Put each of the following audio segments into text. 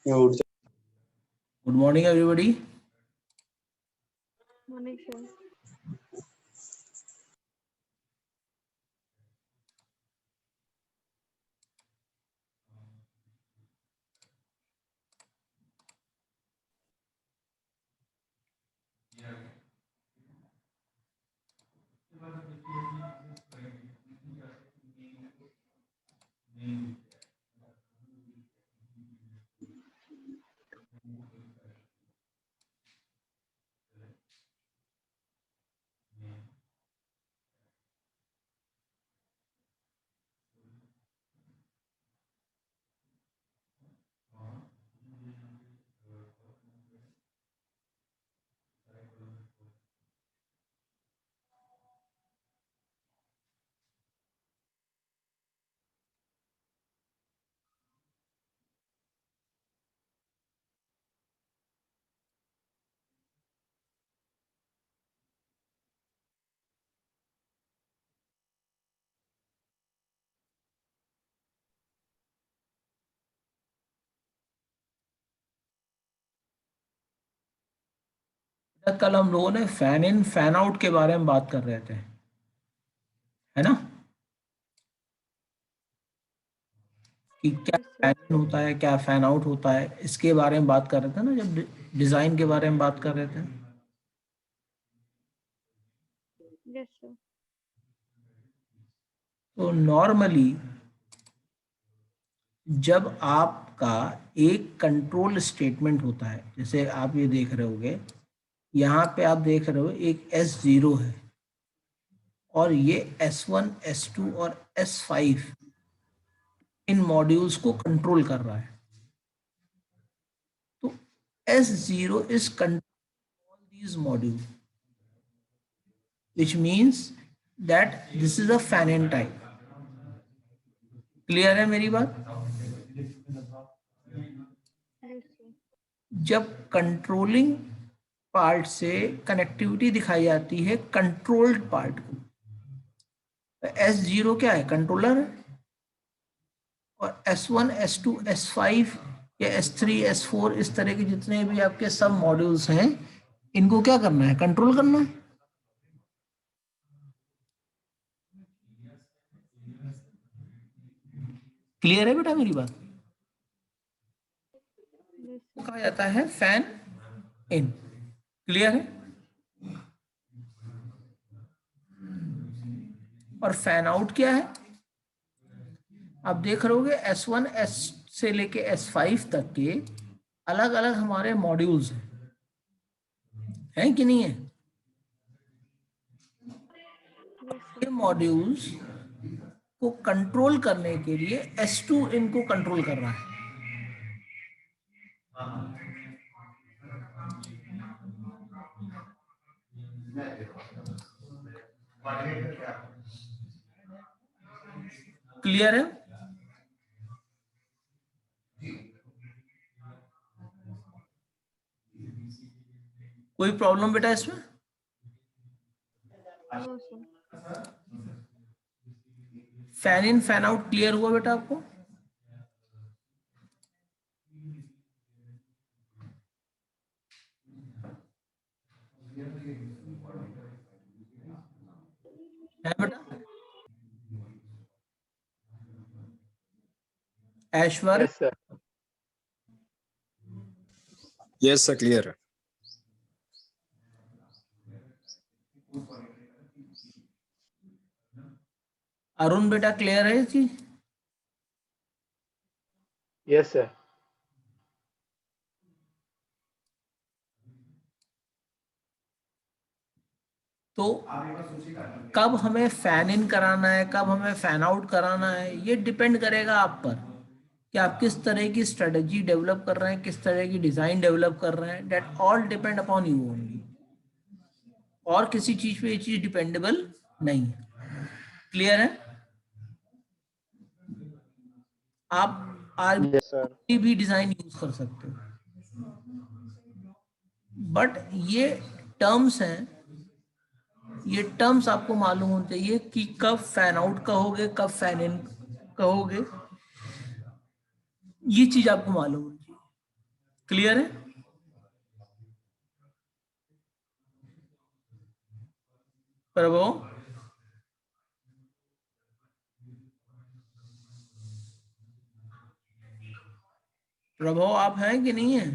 Good morning, everybody. Morning, sir. कल हम लोगों ने फैन इन फैन आउट के बारे में बात कर रहे थे, है ना, कि क्या Yes, फैन sir. इन होता है, क्या फैन आउट होता है, इसके बारे में बात कर रहे थे ना, जब डिजाइन के बारे में बात कर रहे थे। Yes, sir. तो नॉर्मली जब आपका एक कंट्रोल स्टेटमेंट होता है, जैसे आप ये देख रहे होगे, यहाँ पे आप देख रहे हो एक S0 है और ये S1, S2 और S5 इन मॉड्यूल्स को कंट्रोल कर रहा है। तो S0 is controlling all these modules, which means that this is a fan-in type. Clear है मेरी बात? Yes, sir. जब कंट्रोलिंग पार्ट से कनेक्टिविटी दिखाई जाती है कंट्रोल्ड पार्ट को, तो S0 क्या है? कंट्रोलर है। और S1, S2, S5 या S3, S4 इस तरह के जितने भी आपके सब मॉड्यूल्स हैं, इनको क्या करना है? कंट्रोल करना है। क्लियर है बेटा मेरी बात? Yes, sir. कहा जाता है फैन इन। क्लियर है? और फैन आउट क्या है? आप देख रहे होगे S1 S से लेके S5 तक के अलग अलग हमारे मॉड्यूल्स हैं कि नहीं है? Yes, ये sir. मॉड्यूल्स को कंट्रोल करने के लिए S2 इनको कंट्रोल कर रहा है। क्लियर है? कोई प्रॉब्लम बेटा इसमें? No, sir. Fan in fan out clear हुआ बेटा आपको? है बेटा? ऐश्वर्य? Yes, sir. Yes, sir, clear. Arun बेटा क्लियर है ये चीज? Yes, sir. तो कब हमें फैन इन कराना है, कब हमें फैन आउट कराना है, ये डिपेंड करेगा आप पर कि आप किस तरह की स्ट्रेटजी डेवलप कर रहे हैं, किस तरह की डिजाइन डेवलप कर रहे हैं। That all depend upon you only. और किसी चीज पे ये चीज डिपेंडेबल नहीं है। क्लियर है? आप आज Yes, sir. कोई भी डिजाइन यूज कर सकते हो, बट ये टर्म्स हैं, ये टर्म्स आपको मालूम होने चाहिए कि कब फैन आउट कहोगे, कब फैन इन कहोगे, ये चीज आपको मालूम होनी चाहिए। क्लियर है? प्रभु, प्रभु आप हैं कि नहीं है?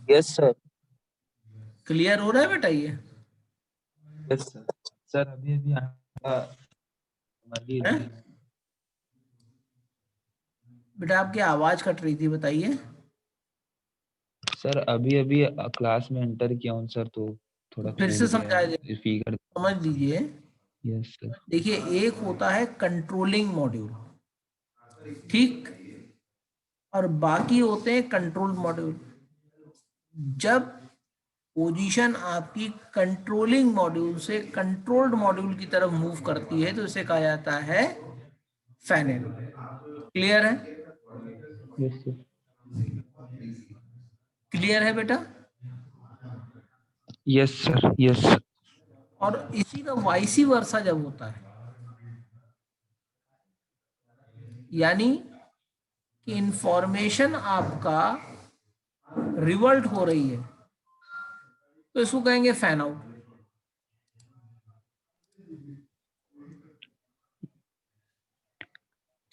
Yes sir. क्लियर हो रहा है बेटा ये? Yes sir. सर अभी अभी हमारी हैं? बेटा आपकी आवाज कट रही थी, बताइए। सर अभी अभी क्लास में एंटर किया हूँ सर, तो थोड़ा फिर से छूट समझा गया दे, स्पीकर। समझ लीजिए। Yes sir. देखिए, एक होता है कंट्रोलिंग मॉड्यूल, ठीक, और बाकी होते हैं कंट्रोल मॉड्यूल। जब पोजीशन आपकी कंट्रोलिंग मॉड्यूल से कंट्रोल्ड मॉड्यूल की तरफ मूव करती है तो इसे कहा जाता है फैन इन। क्लियर है? Yes sir. क्लियर है बेटा? Yes sir. यस। और इसी का वाइसी वर्सा जब होता है, यानी कि इंफॉर्मेशन आपका रिवर्ट हो रही है, तो इसको कहेंगे फैन आउट।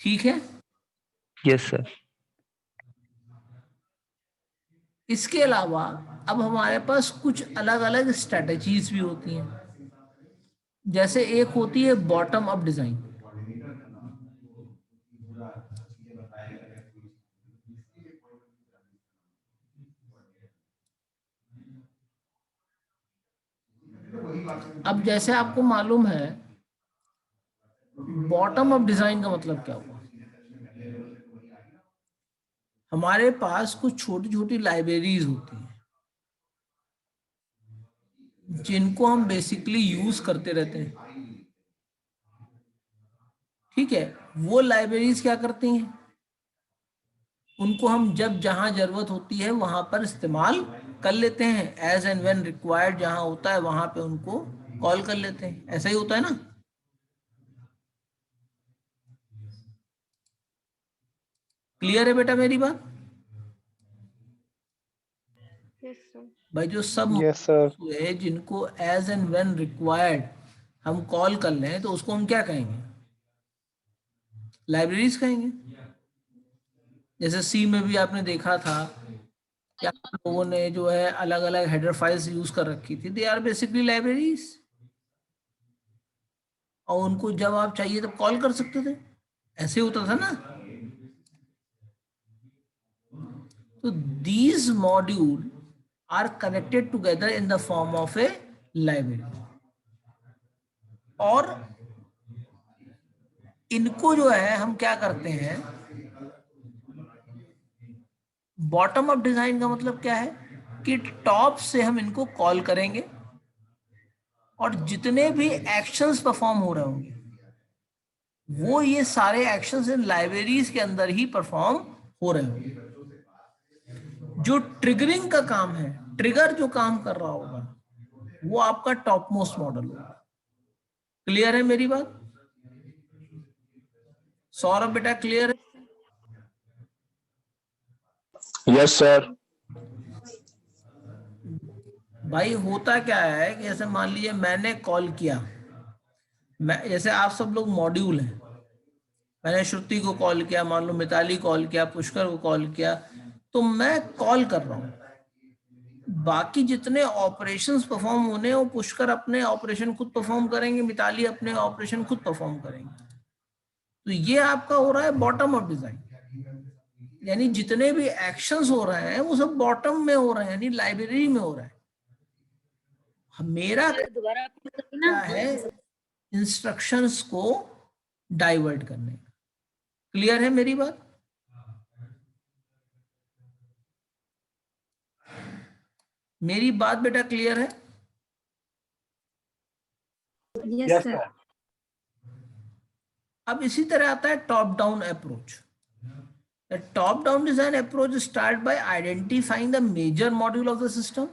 ठीक है? Yes sir. इसके अलावा अब हमारे पास कुछ अलग अलग स्ट्रेटजीज भी होती हैं। जैसे एक होती है बॉटम अप डिजाइन। अब जैसे आपको मालूम है, बॉटम अप डिजाइन का मतलब क्या हुआ? हमारे पास कुछ छोटी छोटी लाइब्रेरीज होती हैं जिनको हम बेसिकली यूज करते रहते हैं। ठीक है? वो लाइब्रेरीज क्या करती हैं? उनको हम जब जहां जरूरत होती है वहां पर इस्तेमाल कर लेते हैं, एज एंड व्हेन रिक्वायर्ड जहां होता है वहां पे उनको कॉल कर लेते हैं। ऐसा ही होता है ना? क्लियर है बेटा मेरी बात? Yes, sir. भाई जो सब यस सर। हुए जिनको एज एंड व्हेन रिक्वायर्ड हम कॉल कर लें तो उसको हम क्या कहेंगे? लाइब्रेरीज कहेंगे। जैसे सी में भी आपने देखा था कि आप लोगों ने जो है अलग अलग हेडर फाइल्स यूज कर रखी थी, दे आर बेसिकली लाइब्रेरीज, और उनको जब आप चाहिए तब कॉल कर सकते थे। ऐसे होता था ना? तो these module are connected together in the form of a library, और इनको जो है हम क्या करते हैं, बॉटम अप डिजाइन का मतलब क्या है कि टॉप से हम इनको कॉल करेंगे और जितने भी एक्शंस परफॉर्म हो रहे होंगे वो ये सारे एक्शंस इन लाइब्रेरीज के अंदर ही परफॉर्म हो रहे होंगे। जो ट्रिगरिंग का काम है, ट्रिगर जो काम कर रहा होगा, वो आपका टॉप मोस्ट मॉडल होगा। क्लियर है मेरी बात? सौरभ बेटा क्लियर है? Yes sir. भाई होता क्या है कि जैसे मान लीजिए मैंने कॉल किया, मैं जैसे आप सब लोग मॉड्यूल हैं, मैंने श्रुति को कॉल किया, मान लो मिताली कॉल किया, पुष्कर को कॉल किया, तो मैं कॉल कर रहा हूँ। बाकी जितने ऑपरेशंस परफॉर्म होने वो पुष्कर अपने ऑपरेशन खुद परफॉर्म करेंगे, मिताली अपने ऑपरेशन खुद परफॉर्म करेंगे। तो ये आपका हो रहा है बॉटम अप डिजाइन, यानी जितने भी एक्शंस हो रहे हैं वो सब बॉटम में हो रहे हैं, यानी लाइब्रेरी में हो रहा है। मेरा क्या है, इंस्ट्रक्शंस को डाइवर्ट करने का। क्लियर है मेरी बात? मेरी बात बेटा क्लियर है? Yes, sir. अब इसी तरह आता है top down approach. The top down design approach start by identifying the major module of the system,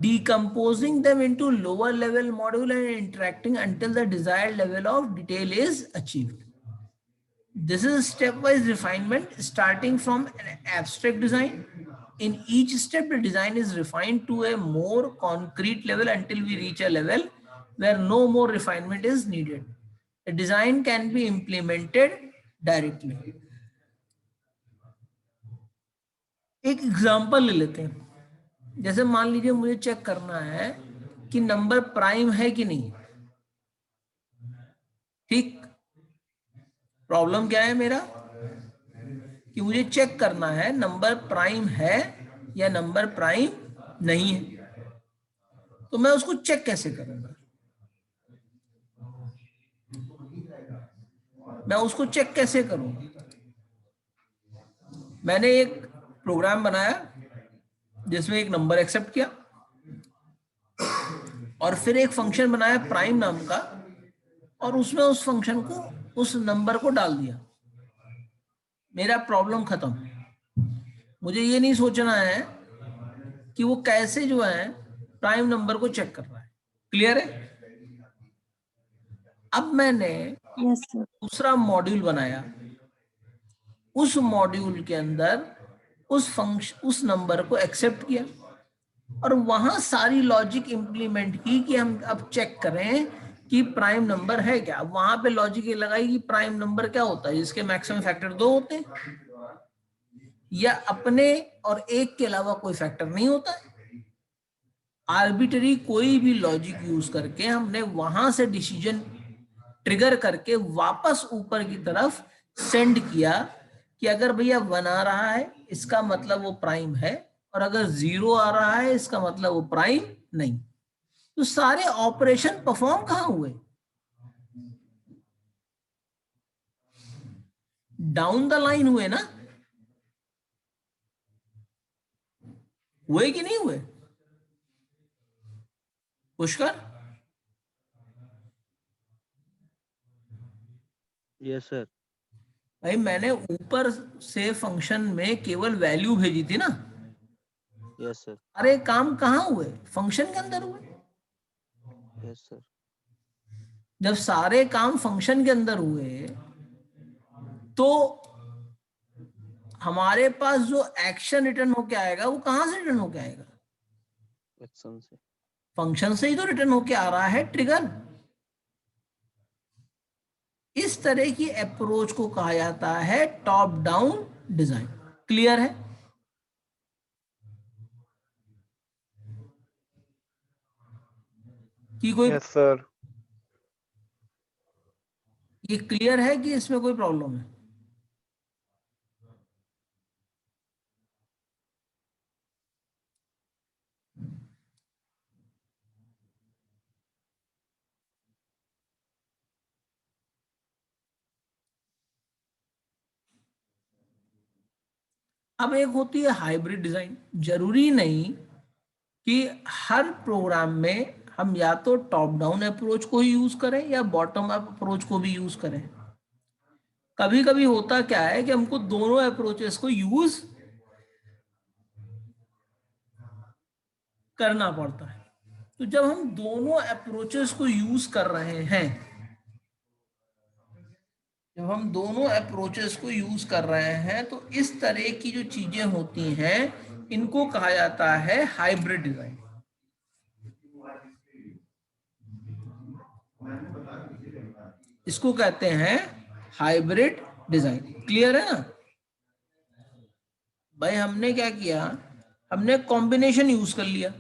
decomposing them into lower level module and interacting until the desired level of detail is achieved. This is stepwise refinement starting from an abstract design. In each step, the design is refined to a more concrete level until we reach a level where no more refinement is needed. A design can be implemented directly. एक example ले लेते हैं। जैसे मान लीजिए मुझे check करना है कि नंबर प्राइम है कि नहीं। ठीक, प्रॉब्लम क्या है मेरा कि मुझे चेक करना है नंबर प्राइम है या नंबर प्राइम नहीं है। तो मैं उसको चेक कैसे करूंगा? मैं उसको चेक कैसे करूंगा? मैंने एक प्रोग्राम बनाया जिसमें एक नंबर एक्सेप्ट किया और फिर एक फंक्शन बनाया प्राइम नाम का, और उसमें उस फंक्शन को, उस नंबर को डाल दिया। मेरा प्रॉब्लम खत्म। मुझे ये नहीं सोचना है कि वो कैसे जो है प्राइम नंबर को चेक कर रहा है। क्लियर है? अब मैंने Yes, sir. दूसरा मॉड्यूल बनाया, उस मॉड्यूल के अंदर उस फंक्शन, उस नंबर को एक्सेप्ट किया और वहां सारी लॉजिक इंप्लीमेंट की कि हम अब चेक करें कि प्राइम नंबर है क्या। वहां पे लॉजिक ये लगाई कि प्राइम नंबर क्या होता है, जिसके मैक्सिमम फैक्टर 2 होते हैं या अपने और एक के अलावा कोई फैक्टर नहीं होता है। आर्बिटरी कोई भी लॉजिक यूज करके हमने वहां से डिसीजन ट्रिगर करके वापस ऊपर की तरफ सेंड किया कि अगर भैया 1 आ रहा है इसका मतलब वो प्राइम है, और अगर 0 आ रहा है इसका मतलब वो प्राइम नहीं। तो सारे ऑपरेशन परफॉर्म कहां हुए? डाउन द लाइन हुए ना? हुए कि नहीं हुए पुष्कर? Yes sir. भाई मैंने ऊपर से फंक्शन में केवल वैल्यू भेजी थी ना। Yes sir. अरे काम कहाँ हुए? फंक्शन के अंदर हुए। Yes sir. जब सारे काम फंक्शन के अंदर हुए तो हमारे पास जो एक्शन रिटर्न होके आएगा वो कहां से रिटर्न होके आएगा? एक्शन से। फंक्शन से ही तो रिटर्न होके आ रहा है, ट्रिगर। इस तरह की अप्रोच को कहा जाता है टॉप डाउन डिजाइन। क्लियर है? कि कोई यस सर। ये क्लियर है कि इसमें कोई प्रॉब्लम है? अब एक होती है हाइब्रिड डिजाइन। जरूरी नहीं कि हर प्रोग्राम में हम या तो टॉप डाउन अप्रोच को ही यूज करें या बॉटम अप अप्रोच को भी यूज करें। कभी कभी होता क्या है कि हमको दोनों अप्रोचेस को यूज करना पड़ता है। तो जब हम दोनों अप्रोचेस को यूज कर रहे हैं, जब हम दोनों अप्रोचेस को यूज कर रहे हैं तो इस तरह की जो चीजें होती हैं इनको कहा जाता है हाइब्रिड डिजाइन। इसको कहते हैं हाइब्रिड डिजाइन। क्लियर है ना भाई? हमने क्या किया, हमने कॉम्बिनेशन यूज कर लिया।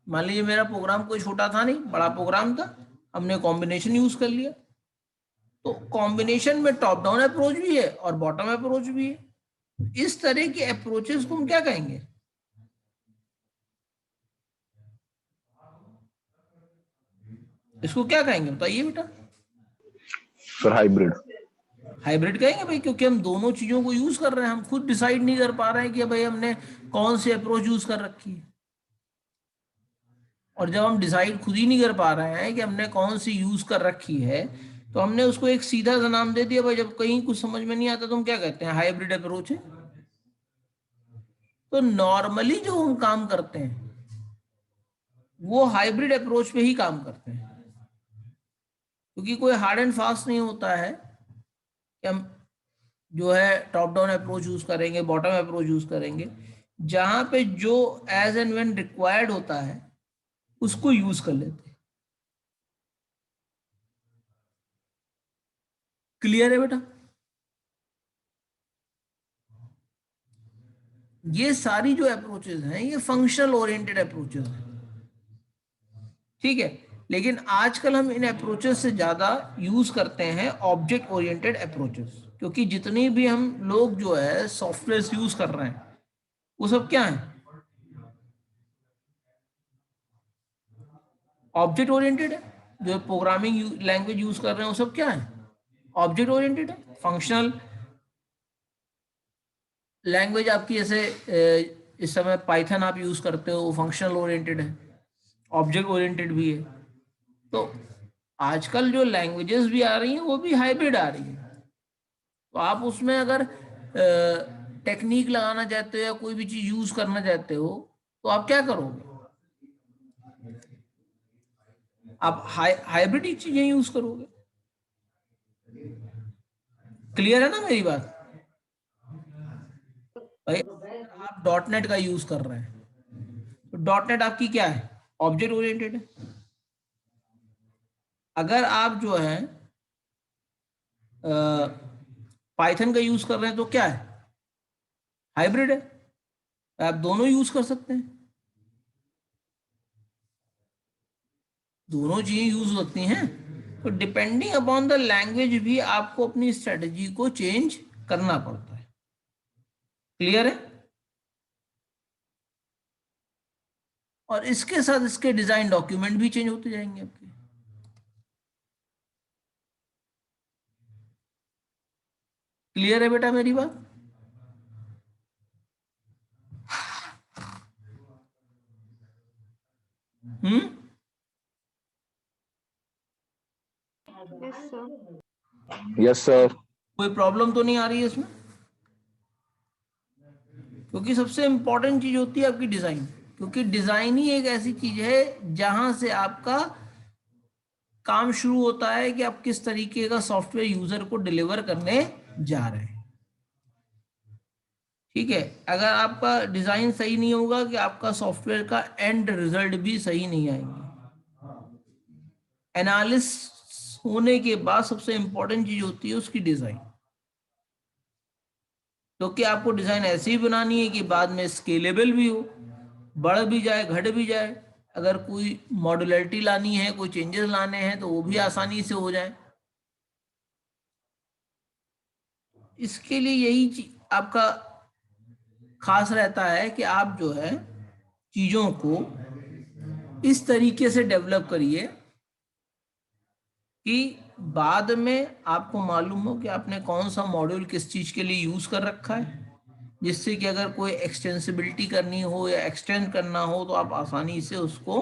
मान लीजिए मेरा प्रोग्राम कोई छोटा था नहीं, बड़ा प्रोग्राम था, हमने कॉम्बिनेशन यूज कर लिया। तो कॉम्बिनेशन में टॉप डाउन अप्रोच भी है और बॉटम अप्रोच भी है। इस तरह के अप्रोचेस को हम क्या कहेंगे? इसको क्या कहेंगे बताइए बेटा? Sir hybrid. हाइब्रिड कहेंगे भाई, क्योंकि हम दोनों चीजों को यूज कर रहे हैं। हम खुद डिसाइड नहीं कर पा रहे हैं कि भाई हमने कौन सी अप्रोच यूज कर रखी है। और जब हम डिसाइड खुद ही नहीं कर पा रहे हैं कि हमने कौन सी यूज कर रखी है, तो हमने उसको एक सीधा सा नाम दे दिया भाई। जब कहीं कुछ समझ में नहीं आता तो हम क्या कहते हैं? हाइब्रिड अप्रोच है। तो नॉर्मली जो हम काम करते हैं वो हाइब्रिड अप्रोच पे ही काम करते हैं, क्योंकि कोई हार्ड एंड फास्ट नहीं होता है कि हम जो है टॉप डाउन अप्रोच यूज करेंगे, बॉटम अप्रोच यूज करेंगे, जहां पे जो एज एंड व्हेन रिक्वायर्ड होता है उसको यूज कर लेते हैं। क्लियर है बेटा? ये सारी जो अप्रोचेज हैं ये फंक्शनल ओरिएंटेड अप्रोचेज हैं, ठीक है। लेकिन आजकल हम इन अप्रोचेस से ज्यादा यूज करते हैं ऑब्जेक्ट ओरिएंटेड अप्रोचेस, क्योंकि जितनी भी हम लोग जो है सॉफ्टवेयर यूज कर रहे हैं वो सब क्या है, ऑब्जेक्ट ओरिएंटेड है। जो प्रोग्रामिंग लैंग्वेज यूज कर रहे हैं वो सब क्या है, ऑब्जेक्ट ओरिएंटेड है। फंक्शनल लैंग्वेज आपकी जैसे इस समय पाइथन आप यूज करते हो, वो फंक्शनल ओरिएंटेड है, ऑब्जेक्ट ओरिएंटेड भी है। तो आजकल जो लैंग्वेजेस भी आ रही हैं वो भी हाइब्रिड आ रही हैं। तो आप उसमें अगर टेक्निक लगाना चाहते हो या कोई भी चीज यूज करना चाहते हो तो आप क्या करोगे, आप हाइब्रिड ही चीजें यूज करोगे। क्लियर है ना मेरी बात भाई? आप डॉट नेट का यूज कर रहे हैं तो डॉट नेट आपकी क्या है, ऑब्जेक्ट ओरिएंटेड है। अगर आप जो है पाइथन का यूज कर रहे हैं तो क्या है, हाइब्रिड है, आप दोनों यूज कर सकते हैं, दोनों चीजें यूज होती हैं। तो डिपेंडिंग अपॉन द लैंग्वेज भी आपको अपनी स्ट्रेटजी को चेंज करना पड़ता है। क्लियर है? और इसके साथ इसके डिजाइन डॉक्यूमेंट भी चेंज होते जाएंगे आपके। क्लियर है बेटा मेरी बात? हम्म, Yes, sir. Yes, sir. कोई प्रॉब्लम तो नहीं आ रही है इसमें? क्योंकि सबसे इंपॉर्टेंट चीज होती है आपकी डिजाइन, क्योंकि डिजाइन ही एक ऐसी चीज है जहां से आपका काम शुरू होता है कि आप किस तरीके का सॉफ्टवेयर यूजर को डिलीवर करने जा रहे हैं। ठीक है, अगर आपका डिजाइन सही नहीं होगा कि आपका सॉफ्टवेयर का एंड रिजल्ट भी सही नहीं आएंगे। एनालिसिस होने के बाद सबसे इंपॉर्टेंट चीज होती है उसकी डिजाइन, क्योंकि आपको डिजाइन ऐसी ही बनानी है कि बाद में स्केलेबल भी हो, बढ़ भी जाए घट भी जाए। अगर कोई मॉड्युलरिटी लानी है, कोई चेंजेस लाने हैं तो वो भी आसानी से हो जाए। इसके लिए यही आपका खास रहता है कि आप जो है चीजों को इस तरीके से डेवलप करिए कि बाद में आपको मालूम हो कि आपने कौन सा मॉड्यूल किस चीज के लिए यूज कर रखा है, जिससे कि अगर कोई एक्सटेंसिबिलिटी करनी हो या एक्सटेंड करना हो तो आप आसानी से उसको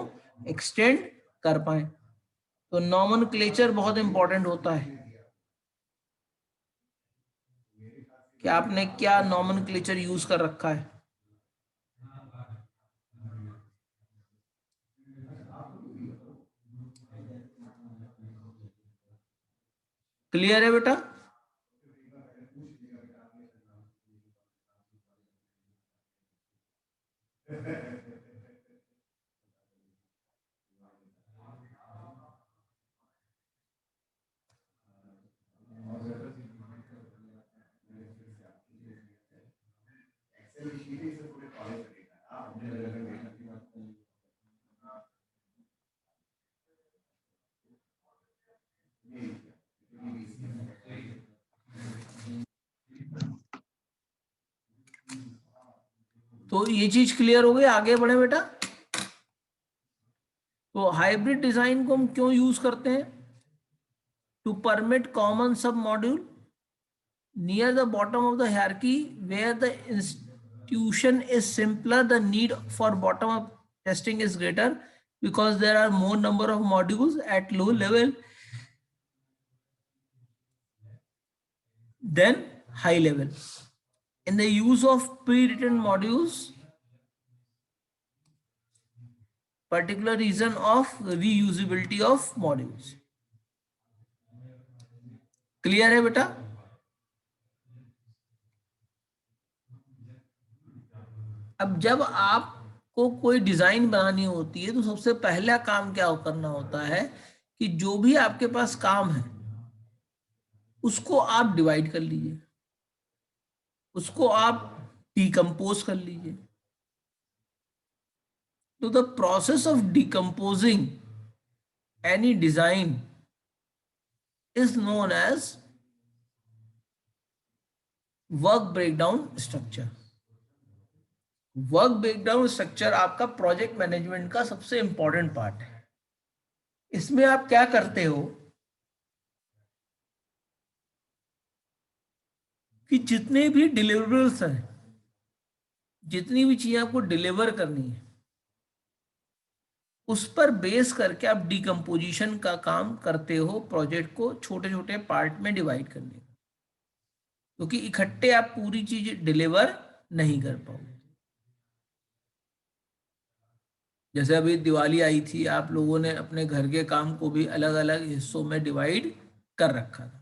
एक्सटेंड कर पाए। तो नॉमेनक्लेचर बहुत इंपॉर्टेंट होता है कि आपने क्या नॉमेनक्लेचर यूज कर रखा है। क्लियर है बेटा? तो ये चीज क्लियर हो गई, आगे बढ़े बेटा। तो हाइब्रिड डिजाइन को हम क्यों यूज करते हैं? To permit common sub module near the bottom of the hierarchy where the institution is simpler, the need for bottom up testing is greater because there are more number of modules at low level than high level. In the use of pre-written modules, particular reason of reusability of modules. Clear है बेटा? अब जब आपको कोई design बनानी होती है तो सबसे पहला काम क्या करना होता है कि जो भी आपके पास काम है उसको आप डिवाइड कर लीजिए, उसको आप डिकम्पोज कर लीजिए। तो the process of decomposing any design is known as work breakdown structure. Work breakdown structure आपका प्रोजेक्ट मैनेजमेंट का सबसे इंपॉर्टेंट पार्ट है। इसमें आप क्या करते हो कि जितने भी डिलीवरेबल्स हैं, जितनी भी चीजें आपको डिलीवर करनी है, उस पर बेस करके आप डिकम्पोजिशन का काम करते हो, प्रोजेक्ट को छोटे छोटे पार्ट में डिवाइड करने का, क्योंकि इकट्ठे आप पूरी चीज डिलीवर नहीं कर पाओगे। जैसे अभी दिवाली आई थी, आप लोगों ने अपने घर के काम को भी अलग अलग हिस्सों में डिवाइड कर रखा था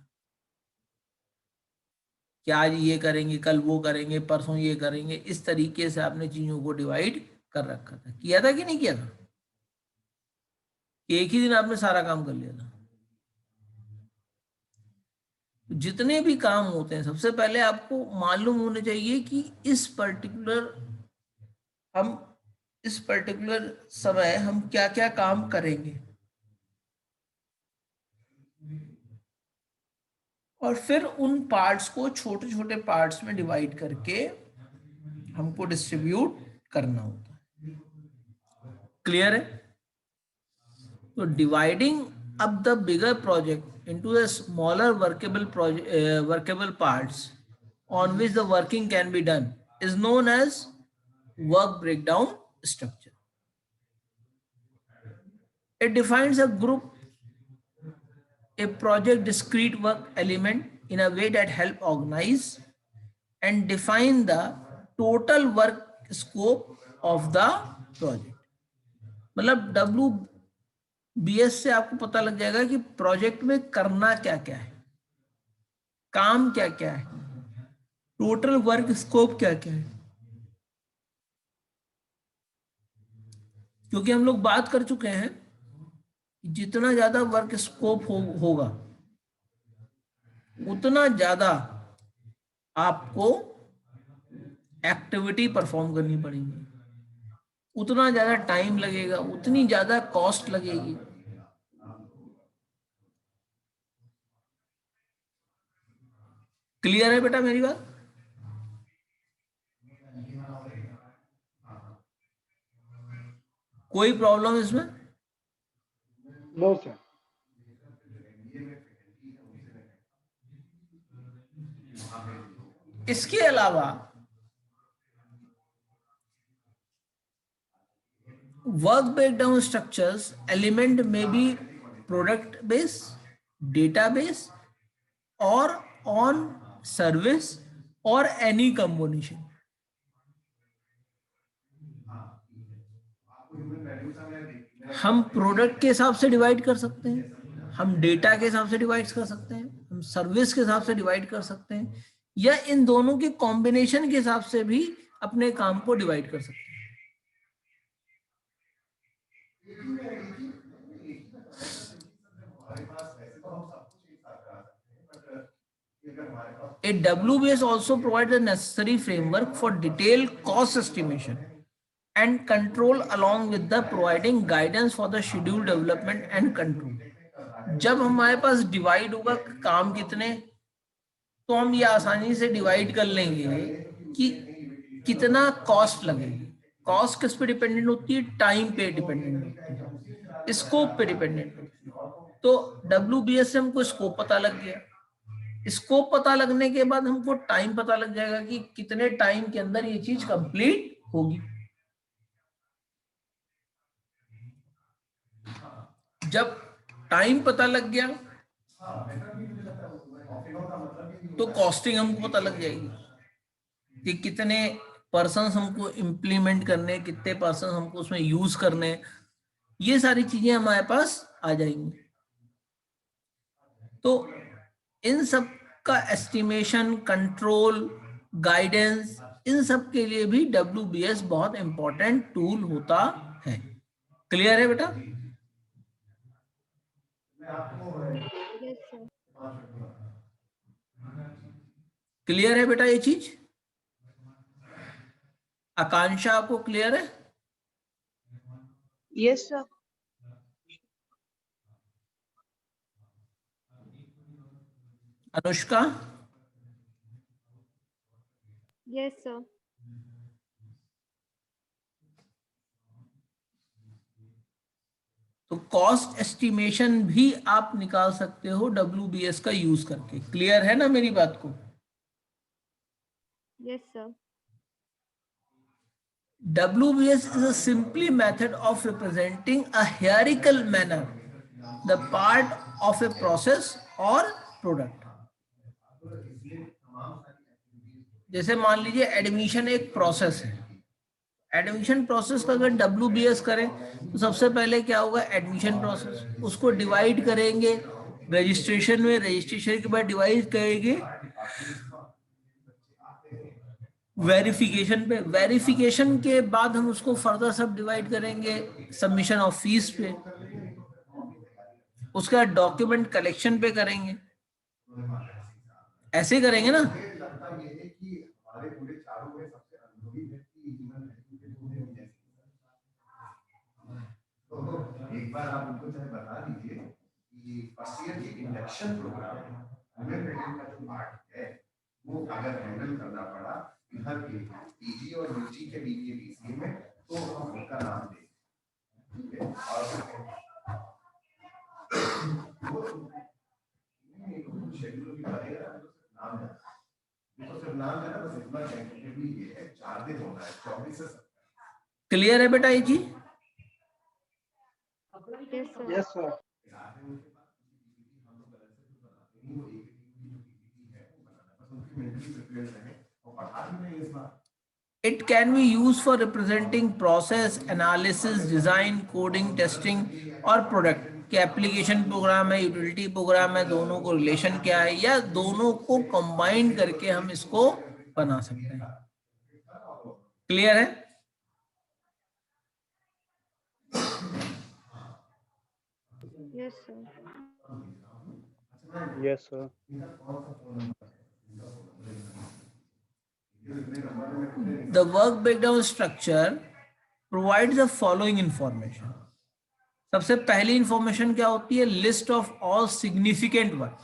कि आज ये करेंगे, कल वो करेंगे, परसों ये करेंगे। इस तरीके से आपने चीजों को डिवाइड कर रखा था। किया था कि नहीं किया था? एक ही दिन आपने सारा काम कर लिया था? जितने भी काम होते हैं सबसे पहले आपको मालूम होने चाहिए कि इस पर्टिकुलर समय हम क्या क्या काम करेंगे, और फिर उन पार्ट्स को छोटे छोटे पार्ट्स में डिवाइड करके हमको डिस्ट्रीब्यूट करना होता है। क्लियर है? तो dividing up the bigger project into the smaller workable parts on which the working can be done is known as work breakdown structure. It defines a group, a project discrete work element in a way that help organize and define the total work scope of the project. मतलब WBS से आपको पता लग जाएगा कि project में करना क्या क्या है, काम क्या क्या है, टोटल वर्क स्कोप क्या क्या है। क्योंकि हम लोग बात कर चुके हैं जितना ज्यादा वर्क स्कोप होगा उतना ज्यादा आपको एक्टिविटी परफॉर्म करनी पड़ेगी, उतना ज्यादा टाइम लगेगा, उतनी ज्यादा कॉस्ट लगेगी। क्लियर है बेटा मेरी बात? कोई प्रॉब्लम इसमें? No sir. इसके अलावा वर्क ब्रेकडाउन स्ट्रक्चर्स एलिमेंट में बी प्रोडक्ट बेस, डेटाबेस और ऑन सर्विस और एनी कॉम्बिनेशन। हम प्रोडक्ट के हिसाब से डिवाइड कर सकते हैं, हम डेटा के हिसाब से डिवाइड कर सकते हैं, हम सर्विस के हिसाब से डिवाइड कर सकते हैं, या इन दोनों के कॉम्बिनेशन के हिसाब से भी अपने काम को डिवाइड कर सकते हैं। A WBS also provides the necessary framework for detailed cost estimation and control along with the providing guidance for the schedule development and control. जब हमारे पास डिवाइड होगा काम कितने, तो हम ये आसानी से डिवाइड कर लेंगे कि कितना कॉस्ट लगेगी। कॉस्ट किस पे डिपेंडेंट होती है? टाइम पे डिपेंडेंट होती है, स्कोप पे डिपेंडेंट होती है। तो WBS से हमको स्कोप पता लग गया, स्कोप पता लगने के बाद हमको टाइम पता लग जाएगा कि कितने टाइम के अंदर ये चीज कंप्लीट होगी। जब टाइम पता लग गया तो कॉस्टिंग हमको पता लग जाएगी कि कितने पर्सन हमको इम्प्लीमेंट करने, कितने पर्सन हमको उसमें यूज करने, ये सारी चीजें हमारे पास आ जाएंगी। तो इन सब का एस्टिमेशन, कंट्रोल, गाइडेंस इन सब के लिए भी WBS बहुत इंपॉर्टेंट टूल होता है। क्लियर है बेटा? Yes, sir. क्लियर है बेटा ये चीज? आकांक्षा आपको क्लियर है? Yes, sir. Anushka? Yes, sir. तो कॉस्ट एस्टिमेशन भी आप निकाल सकते हो WBS का यूज करके। क्लियर है ना मेरी बात को? Yes, sir. WBS is a simply method of representing a hierarchical manner the part of a process or product। जैसे मान लीजिए एडमिशन एक प्रोसेस है, एडमिशन प्रोसेस का अगर WBS करें तो सबसे पहले क्या होगा, एडमिशन प्रोसेस, उसको डिवाइड करेंगे रजिस्ट्रेशन में, रजिस्ट्रेशन के बाद डिवाइड करेंगे वेरिफिकेशन पे, वेरिफिकेशन के बाद हम उसको फर्दर सब डिवाइड करेंगे सबमिशन ऑफ फीस पे, उसके बाद डॉक्यूमेंट कलेक्शन पे करेंगे। ऐसे करेंगे ना? एक बार आप उनको चाहे बता दीजिए कि फर्स्ट ईयर के इंडक्शन प्रोग्राम में वुमेन रेटिंग का जो पार्ट है वो अगर हैंडल करना पड़ा इधर के पीजी और यूजी के बीए बीसीए में तो हम उनका नाम दें, ठीक है? और शेड्यूल भी बनेगा नाम है तो सिर्फ नाम है ना, बस इतना टेंटेटिवली ये है 4 दिन होना है 24 से। क्लियर है बेटा ये जी? Yes, sir. Yes, sir. It can be used for representing process, analysis, design, coding, testing और product के एप्लीकेशन प्रोग्राम है, यूटिलिटी प्रोग्राम है, दोनों को रिलेशन क्या है, या दोनों को कंबाइन करके हम इसको बना सकते हैं। क्लियर है? Yes, sir. Yes, sir. The work breakdown structure provides the following information। सबसे पहली इंफॉर्मेशन क्या होती है, list of all significant work,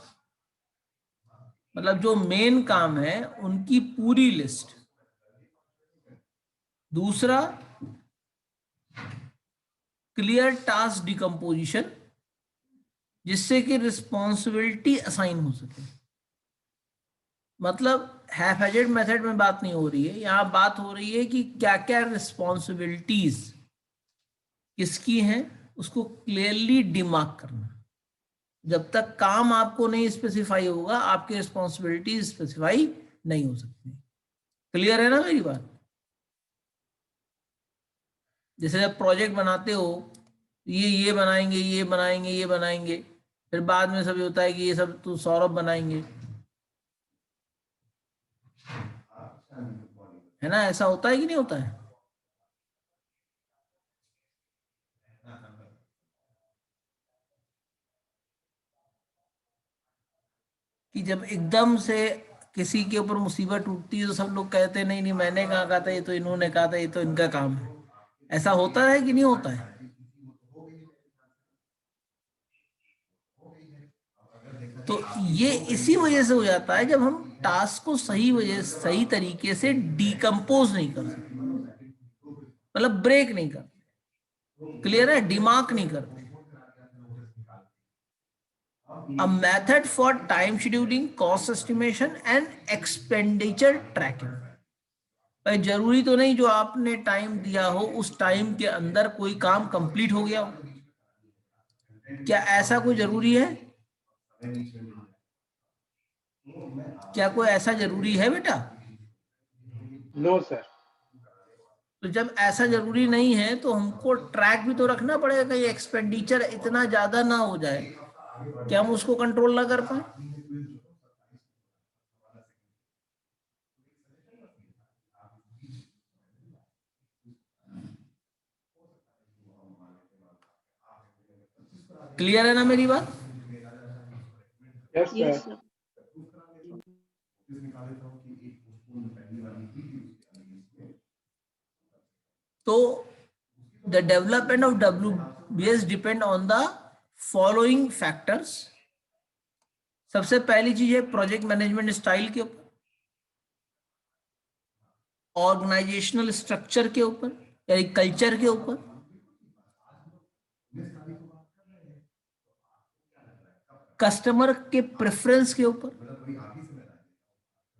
मतलब जो मेन काम है उनकी पूरी लिस्ट। दूसरा, क्लियर टास्क डिकम्पोजिशन, जिससे कि रिस्पॉन्सिबिलिटी असाइन हो सके। मतलब हैफेजेड मेथड में बात नहीं हो रही है, यहाँ बात हो रही है कि क्या क्या रिस्पॉन्सिबिलिटीज किसकी हैं उसको क्लियरली डिमार्क करना। जब तक काम आपको नहीं स्पेसिफाई होगा आपकी रिस्पॉन्सिबिलिटी स्पेसिफाई नहीं हो सकती। क्लियर है ना मेरी बात? जैसे जब प्रोजेक्ट बनाते हो, ये बनाएंगे, ये बनाएंगे, ये बनाएंगे, फिर बाद में सब होता है कि ये सब तो सौरभ बनाएंगे, है ना? ऐसा होता है कि नहीं होता है? कि जब एकदम से किसी के ऊपर मुसीबत टूटती है तो सब लोग कहते हैं नहीं नहीं मैंने कहा था, ये तो इन्होंने कहा था, ये तो इनका काम है। ऐसा होता है कि नहीं होता है? तो ये इसी वजह से हो जाता है जब हम टास्क को सही तरीके से डिकम्पोज नहीं कर सकते, मतलब ब्रेक नहीं करते। क्लियर है? डिमार्क नहीं करते। A method for time scheduling, cost estimation and expenditure tracking। भाई जरूरी तो नहीं जो आपने टाइम दिया हो उस टाइम के अंदर कोई काम कंप्लीट हो गया हो, क्या ऐसा कोई जरूरी है? क्या कोई ऐसा जरूरी है बेटा? No, sir. तो जब ऐसा जरूरी नहीं है तो हमको ट्रैक भी तो रखना पड़ेगा कि एक्सपेंडिचर इतना ज्यादा ना हो जाए कि हम उसको कंट्रोल ना कर पाए। क्लियर है ना मेरी बात? Yes, Yes, sir. sir. तो the development of WBS depend on the following factors. सबसे पहली चीज है प्रोजेक्ट मैनेजमेंट स्टाइल के ऊपर, ऑर्गेनाइजेशनल स्ट्रक्चर के ऊपर यानी कल्चर के ऊपर, कस्टमर के प्रेफरेंस के ऊपर,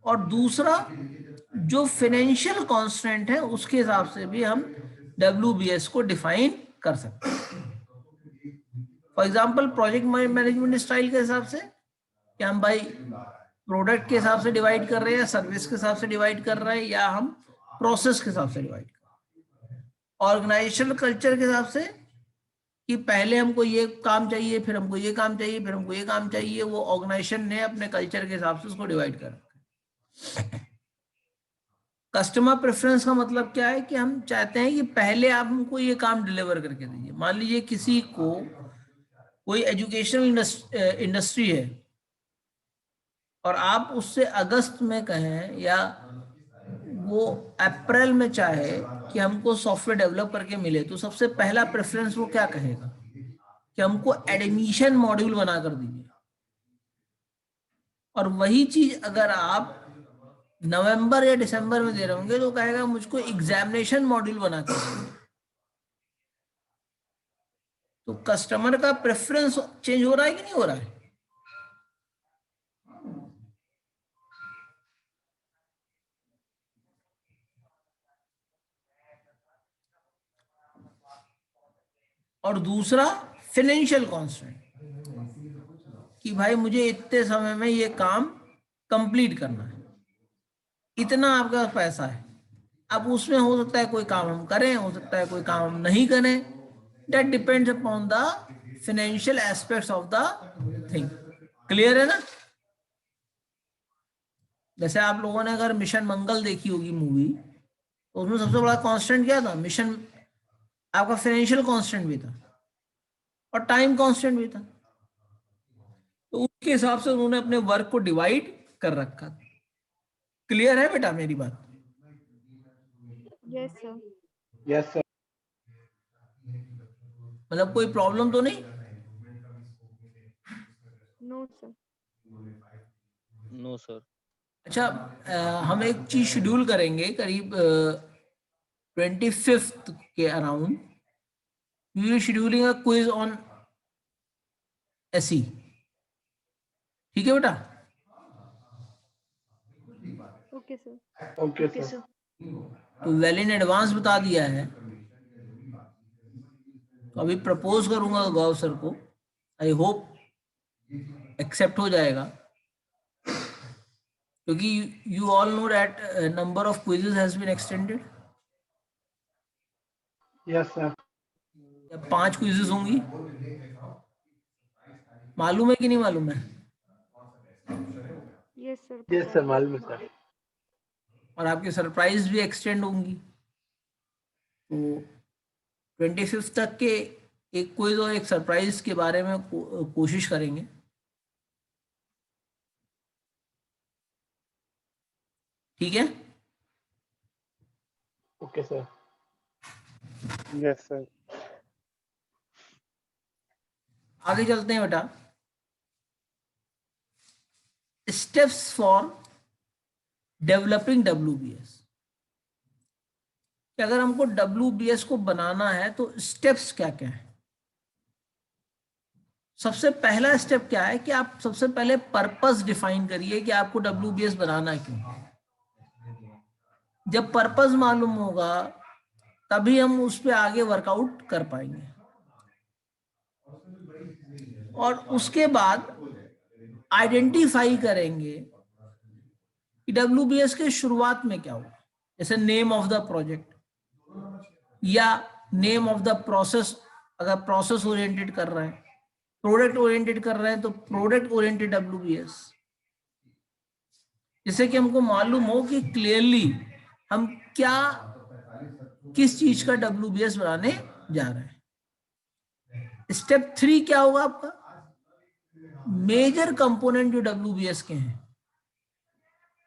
और दूसरा जो फाइनेंशियल कॉन्स्टेंट है उसके हिसाब से भी हम WBS को डिफाइन कर सकते हैं। For example project management style के हिसाब से कि हम भाई प्रोडक्ट के हिसाब से डिवाइड कर रहे हैं, सर्विस के हिसाब से डिवाइड कर रहे हैं, या हम प्रोसेस के हिसाब से डिवाइड कर रहे हैं। ऑर्गेनाइजेशनल कल्चर के हिसाब से कि पहले हमको ये काम चाहिए, फिर हमको ये काम चाहिए, फिर हमको ये काम चाहिए, वो ऑर्गेनाइजेशन ने अपने कल्चर के हिसाब से उसको डिवाइड कर रखा है। कस्टमर प्रेफरेंस का मतलब क्या है कि हम चाहते हैं कि पहले आप हमको ये काम डिलीवर करके दीजिए। मान लीजिए किसी को कोई एजुकेशनल इंडस्ट्री है और आप उससे अगस्त में कहें या वो अप्रैल में चाहे कि हमको सॉफ्टवेयर डेवलप करके मिले, तो सबसे पहला प्रेफरेंस वो क्या कहेगा कि हमको एडमिशन मॉड्यूल बना कर दीजिए। और वही चीज अगर आप नवंबर या दिसंबर में दे रहे होंगे तो कहेगा मुझको एग्जामिनेशन मॉड्यूल बना कर दीजिए। तो कस्टमर का प्रेफरेंस चेंज हो रहा है कि नहीं हो रहा है? और दूसरा फाइनेंशियल कॉन्स्टेंट कि भाई मुझे इतने समय में ये काम कंप्लीट करना है, इतना आपका पैसा है। अब उसमें हो सकता है कोई काम हम करें, हो सकता है कोई काम हम नहीं करें। That depends upon the financial aspects of the thing. Clear है ना? जैसे आप लोगों ने अगर मिशन मंगल देखी होगी मूवी, तो उसमें सबसे बड़ा कांस्टेंट क्या था? मिशन, आपका फाइनेंशियल कांस्टेंट भी था और टाइम कांस्टेंट भी था। तो उसके हिसाब से उन्होंने अपने वर्क को डिवाइड कर रखा था। क्लियर है बेटा मेरी बात? Yes, sir. Yes, sir. मतलब कोई प्रॉब्लम तो नहीं? No, sir. No, sir. अच्छा, हम एक चीज शेड्यूल करेंगे करीब 25th के around. We are scheduling a quiz on SE। ठीक है बेटा? Okay, sir. Okay, sir. तो वेल इन एडवांस बता दिया है, तो अभी प्रपोज करूंगा गौरव सर को। आई होप एक्सेप्ट हो जाएगा, क्योंकि you all know that number of quizzes has been extended. Yes, sir. 5 quizzes होंगी, मालूम है कि नहीं मालूम है? Yes, sir. Yes, sir. मालूम है sir. और आपकी सरप्राइज भी एक्सटेंड होंगी। तो 25th तक के एक क्विज और एक सरप्राइज के बारे में कोशिश करेंगे। ठीक है? Okay, sir. Yes, sir. आगे चलते हैं बेटा। Steps for developing WBS। कि अगर हमको WBS को बनाना है तो स्टेप्स क्या क्या है? सबसे पहला स्टेप क्या है कि आप सबसे पहले पर्पस डिफाइन करिए कि आपको WBS बनाना क्यों है। जब पर्पस मालूम होगा तभी हम उस पर आगे वर्कआउट कर पाएंगे। और उसके बाद आइडेंटिफाई करेंगे कि WBS के शुरुआत में क्या हुआ, जैसे नेम ऑफ द प्रोजेक्ट या नेम ऑफ द प्रोसेस। अगर प्रोसेस ओरिएंटेड कर रहे हैं, प्रोडक्ट ओरिएंटेड कर रहे हैं, तो प्रोडक्ट ओरिएंटेड WBS, जिससे कि हमको मालूम हो कि क्लियरली हम क्या किस चीज का WBS बनाने जा रहे हैं। स्टेप 3 क्या होगा आपका? मेजर कंपोनेंट जो WBS के हैं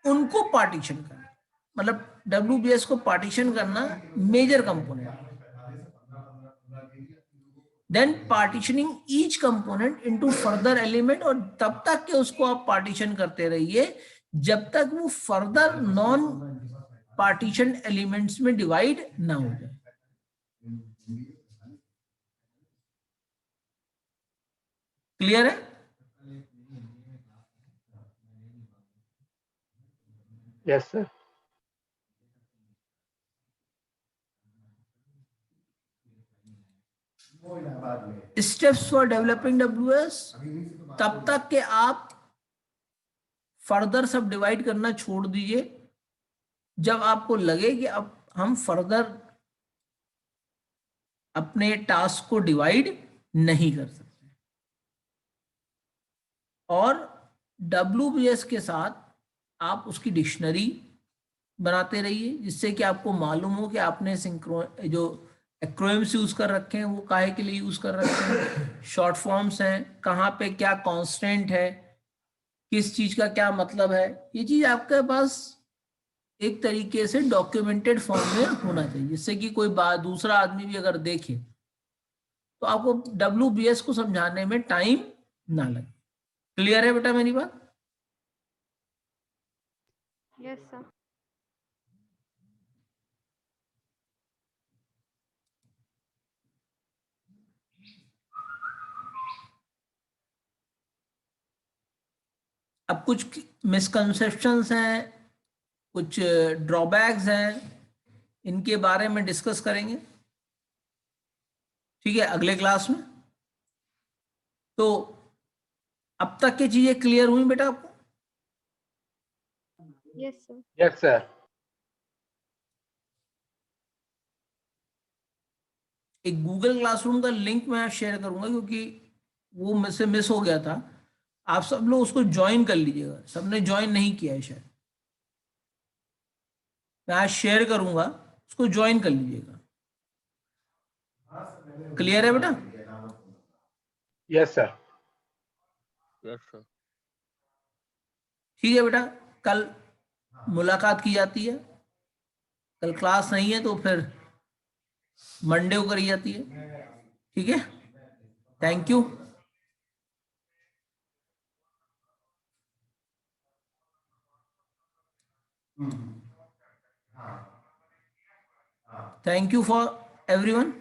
उनको पार्टीशन करना, मतलब WBS को पार्टीशन करना major component, then partitioning each component into further element, और तब तक के उसको आप पार्टीशन करते रहिए जब तक वो फर्दर नॉन पार्टीशन एलिमेंट्स में डिवाइड ना हो जाए। क्लियर है? Yes, sir. Steps for developing WS, तब तक के आप फर्दर सब डिवाइड करना छोड़ दीजिए जब आपको लगे कि अब हम फर्दर अपने टास्क को डिवाइड नहीं कर सकते। और WBS के साथ आप उसकी डिक्शनरी बनाते रहिए जिससे कि आपको मालूम हो कि आपने जो एक्रोनिम्स यूज कर रखे हैं वो काहे के लिए यूज कर रखे हैं, शॉर्ट फॉर्म्स हैं, कहाँ पे क्या कांस्टेंट है, किस चीज का क्या मतलब है, ये चीज आपके पास एक तरीके से डॉक्यूमेंटेड फॉर्म में होना चाहिए जिससे कि कोई दूसरा आदमी भी अगर देखे तो आपको WBS को समझाने में टाइम ना लगे। क्लियर है बेटा मेरी बात? Yes, sir. अब कुछ मिसकंसेप्शंस हैं, कुछ ड्रॉबैक्स हैं, इनके बारे में डिस्कस करेंगे, ठीक है, अगले क्लास में। तो अब तक की चीजें क्लियर हुई बेटा आपको? Yes, sir. Yes, sir. एक गूगल क्लासरूम का लिंक मैं शेयर करूंगा क्योंकि वो मुझसे मिस हो गया था। आप सब लोग उसको ज्वाइन कर लीजिएगा, सबने ज्वाइन नहीं किया है शायद, मैं आज शेयर करूंगा, उसको ज्वाइन कर लीजिएगा। क्लियर है बेटा? Yes, sir. Yes, sir. ठीक है बेटा, कल मुलाकात की जाती है, कल क्लास नहीं है तो फिर मंडे को करी जाती है, ठीक है? Thank you. Thank you for everyone.